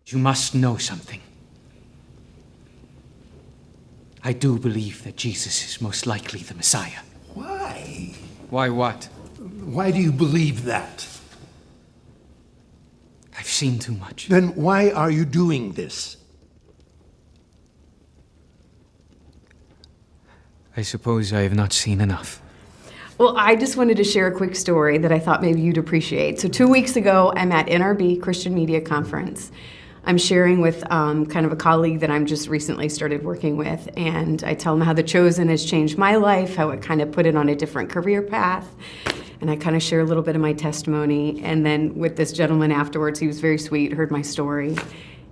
You must know something. I do believe that Jesus is most likely the Messiah. Why? Why what? Why do you believe that? I've seen too much. Then why are you doing this? I suppose I have not seen enough. Well, I just wanted to share a quick story that I thought maybe you'd appreciate. So 2 weeks ago, I'm at NRB, Christian Media Conference. I'm sharing with kind of a colleague that I'm just recently started working with, and I tell him how The Chosen has changed my life, how it kind of put it on a different career path, and I kind of share a little bit of my testimony. And then with this gentleman afterwards, he was very sweet, heard my story.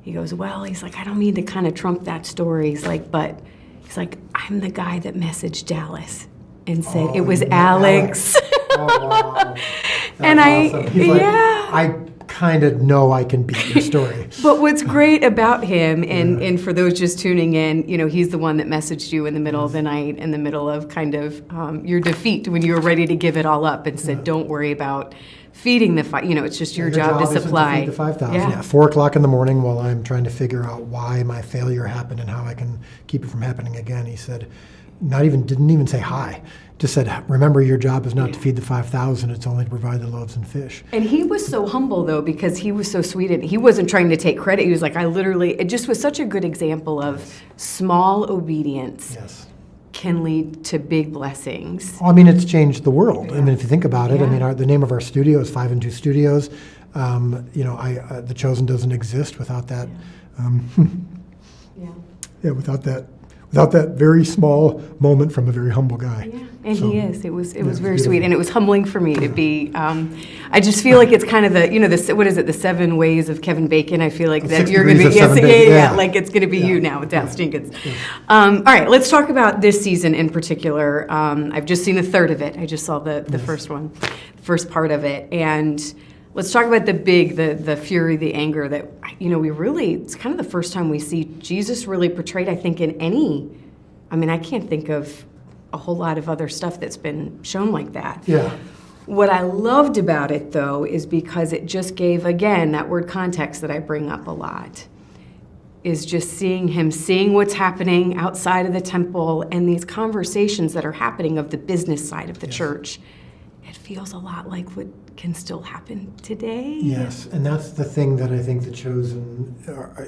He goes, well, he's like, I don't mean to kind of trump that story. He's like, I'm the guy that messaged Dallas and said it was Alex. Oh, wow. And awesome. He's like, yeah. I kind of know I can beat your story. But what's great about him, and for those just tuning in, he's the one that messaged you in the middle of the night, in the middle of kind of your defeat when you were ready to give it all up, and said, don't worry about feeding the it's just your job to supply. To feed the 5,000. Yeah, 4 o'clock in the morning while I'm trying to figure out why my failure happened and how I can keep it from happening again. He said, didn't even say hi. Just said, remember, your job is not to feed the 5,000, it's only to provide the loaves and fish. And he was so humble, though, because he was so sweet, and he wasn't trying to take credit. He was like, it just was such a good example of small obedience can lead to big blessings. Well, I mean, it's changed the world. I mean, if you think about it, Yeah. I mean, the name of our studio is 5 and 2 Studios. The Chosen doesn't exist without that. Without that very small moment from a very humble guy. Yeah, and he is. It was very sweet, and it was humbling for me to be. I just feel like it's kind of the 7 ways of Kevin Bacon. I feel like that you're going to be like it's going to be you now with Dallas Jenkins. Yeah. All right, let's talk about this season in particular. I've just seen a third of it. I just saw the first one, first part of it, and let's talk about the fury, the anger that, it's kind of the first time we see Jesus really portrayed, I think, I can't think of a whole lot of other stuff that's been shown like that. Yeah. What I loved about it, though, is because it just gave, again, that word context that I bring up a lot, is just seeing what's happening outside of the temple and these conversations that are happening of the business side of the church. It feels a lot like what can still happen today. Yes, and that's the thing that I think the Chosen,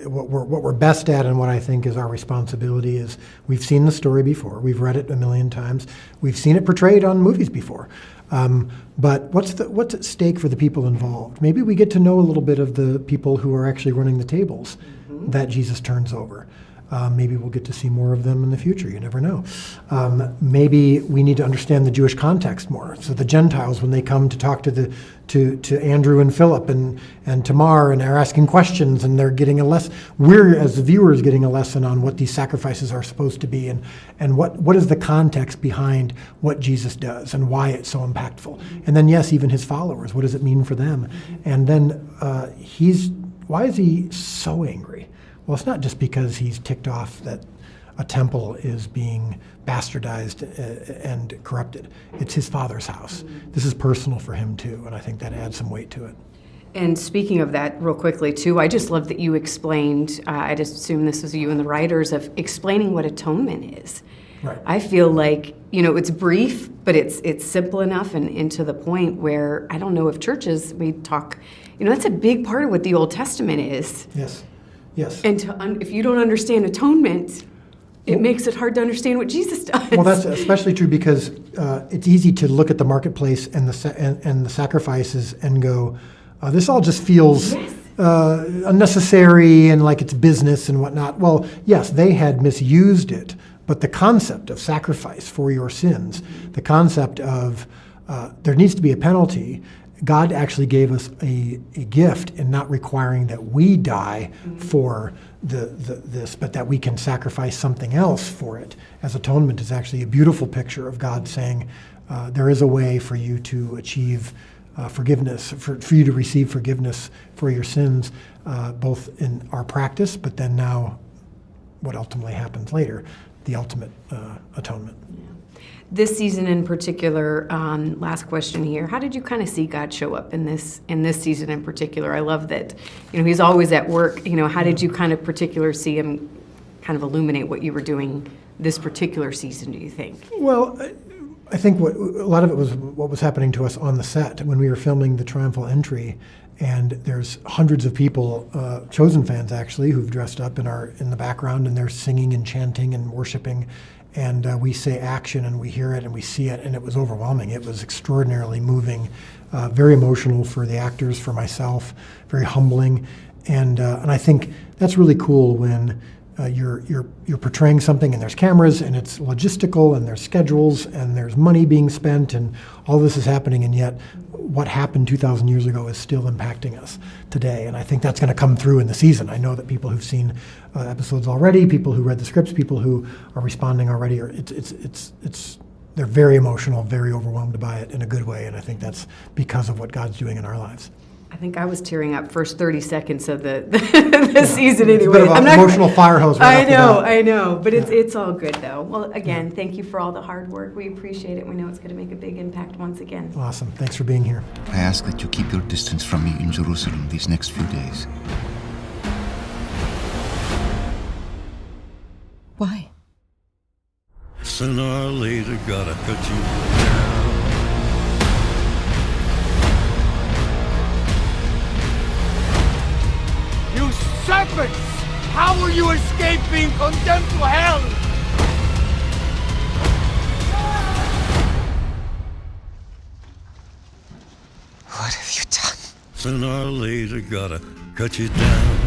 what we're best at, and what I think is our responsibility is, we've seen the story before, we've read it a million times, we've seen it portrayed on movies before. But what's at stake for the people involved? Maybe we get to know a little bit of the people who are actually running the tables that Jesus turns over. Maybe we'll get to see more of them in the future. You never know. Maybe we need to understand the Jewish context more. So the Gentiles, when they come to talk to Andrew and Philip and Tamar, and are asking questions, and they're getting a lesson. We're, as the viewers, getting a lesson on what these sacrifices are supposed to be, and what is the context behind what Jesus does and why it's so impactful. And then, yes, even his followers. What does it mean for them? And then why is he so angry? Well, it's not just because he's ticked off that a temple is being bastardized and corrupted. It's his Father's house. This is personal for him, too, and I think that adds some weight to it. And speaking of that real quickly, too, I just love that you explained, I just assume this was you and the writers, of explaining what atonement is. Right. I feel like, it's brief, but it's simple enough and to the point where I don't know if churches, we talk, that's a big part of what the Old Testament is. Yes. Yes. And if you don't understand atonement, it makes it hard to understand what Jesus does. Well, that's especially true because it's easy to look at the marketplace and the sacrifices and go, this all just feels unnecessary and like it's business and whatnot. Well, yes, they had misused it, but the concept of sacrifice for your sins, the concept of there needs to be a penalty. God actually gave us a gift in not requiring that we die for this, but that we can sacrifice something else for it. As atonement is actually a beautiful picture of God saying, there is a way for you to achieve forgiveness, for you to receive forgiveness for your sins, both in our practice, but then now what ultimately happens later, the ultimate atonement. this season in particular, last question here, how did you kind of see God show up in this season in particular? I love that, he's always at work. How did you kind of particular see him kind of illuminate what you were doing this particular season, do you think? Well, I think a lot of it was what was happening to us on the set when we were filming the triumphal entry, and there's hundreds of people, Chosen fans actually, who've dressed up in the background, and they're singing and chanting and worshiping, and we say action and we hear it and we see it, and it was overwhelming. It was extraordinarily moving, very emotional for the actors, for myself, very humbling, and I think that's really cool when you're portraying something and there's cameras and it's logistical and there's schedules and there's money being spent and all this is happening, and yet what happened 2,000 years ago is still impacting us today. And I think that's going to come through in the season. I know that people who've seen episodes already, people who read the scripts, people who are responding already, they're very emotional, very overwhelmed by it in a good way. And I think that's because of what God's doing in our lives. I think I was tearing up first 30 seconds of the season It's anyway. a bit of an emotional fire hose right off the bat. I know, but it's all good though. Well, again, thank you for all the hard work. We appreciate it. We know it's going to make a big impact once again. Awesome. Thanks for being here. I ask that you keep your distance from me in Jerusalem these next few days. Why? Sooner or later, gotta cut you down. You serpents! How will you escape being condemned to hell? What have you done? Sooner or later, gotta cut you down.